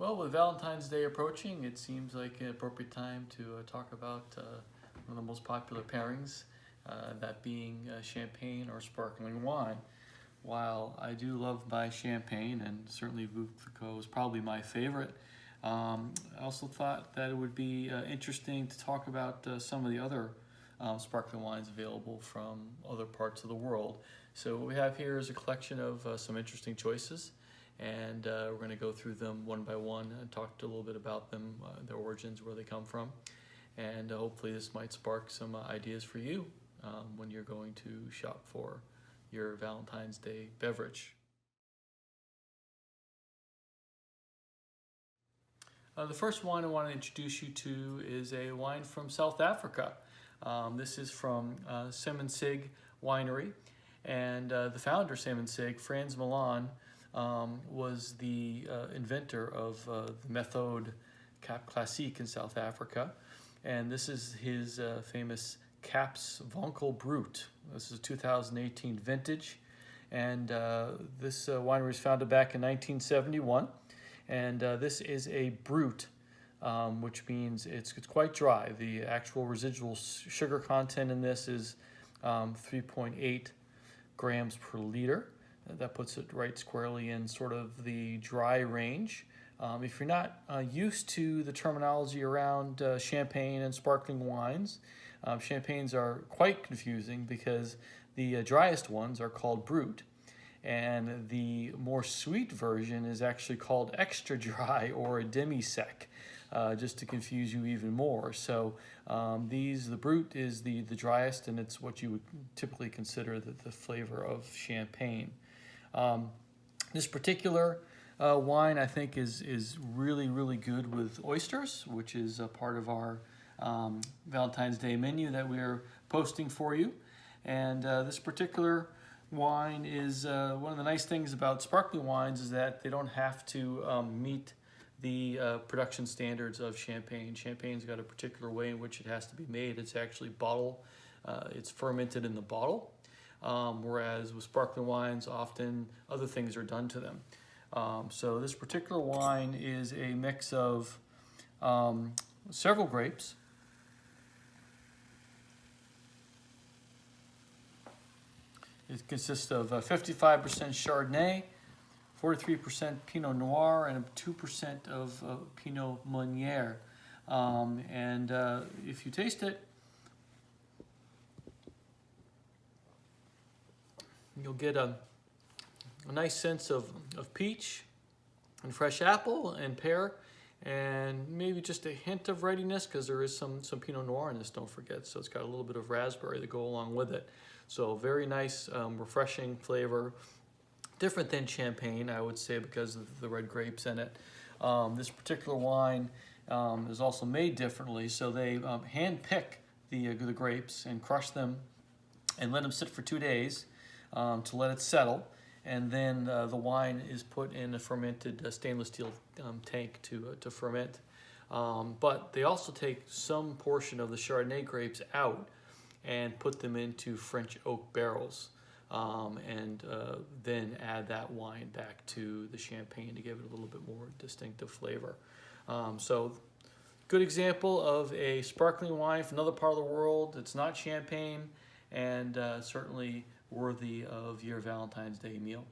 Well, with Valentine's Day approaching, it seems like an appropriate time to talk about one of the most popular pairings, that being champagne or sparkling wine. While I do love my champagne, and certainly Veuve is probably my favorite, I also thought that it would be interesting to talk about some of the other sparkling wines available from other parts of the world. So what we have here is a collection of some interesting choices, and we're going to go through them one by one and talk a little bit about them, their origins, where they come from, and hopefully this might spark some ideas for you when you're going to shop for your Valentine's Day beverage. The first wine I want to introduce you to is a wine from South Africa. This is from Simonsig Winery, and the founder, Simonsig, Frans Malan, was the inventor of the Méthode Cap Classique in South Africa, and this is his famous Kaapse Vonkel Brut. This is a 2018 vintage, and this winery was founded back in 1971, and this is a Brut, which means it's quite dry. The actual residual sugar content in this is 3.8 grams per liter. That puts it right squarely in sort of the dry range. If you're not used to the terminology around champagne and sparkling wines, champagnes are quite confusing because the driest ones are called Brut, and the more sweet version is actually called extra dry or a demi-sec, just to confuse you even more. So the Brut is the driest, and it's what you would typically consider the flavor of champagne. This particular wine, I think, is really, really good with oysters, which is a part of our Valentine's Day menu that we're posting for you. And this particular wine is one of the nice things about sparkling wines is that they don't have to meet the production standards of champagne. Champagne's got a particular way in which it has to be made. It's actually it's fermented in the bottle. Whereas with sparkling wines, often other things are done to them. So this particular wine is a mix of several grapes. It consists of 55% Chardonnay, 43% Pinot Noir, and 2% of Pinot Meunier. If you taste it, you'll get a nice sense of peach and fresh apple and pear, and maybe just a hint of readiness because there is some Pinot Noir in this, don't forget. So it's got a little bit of raspberry to go along with it. So very nice, refreshing flavor. Different than champagne, I would say, because of the red grapes in it. This particular wine is also made differently. So they hand pick the grapes and crush them and let them sit for 2 days. To let it settle, and then the wine is put in a fermented stainless steel tank to ferment. But they also take some portion of the Chardonnay grapes out and put them into French oak barrels, and then add that wine back to the champagne to give it a little bit more distinctive flavor. So good example of a sparkling wine from another part of the world. It's not champagne, and certainly worthy of your Valentine's Day meal.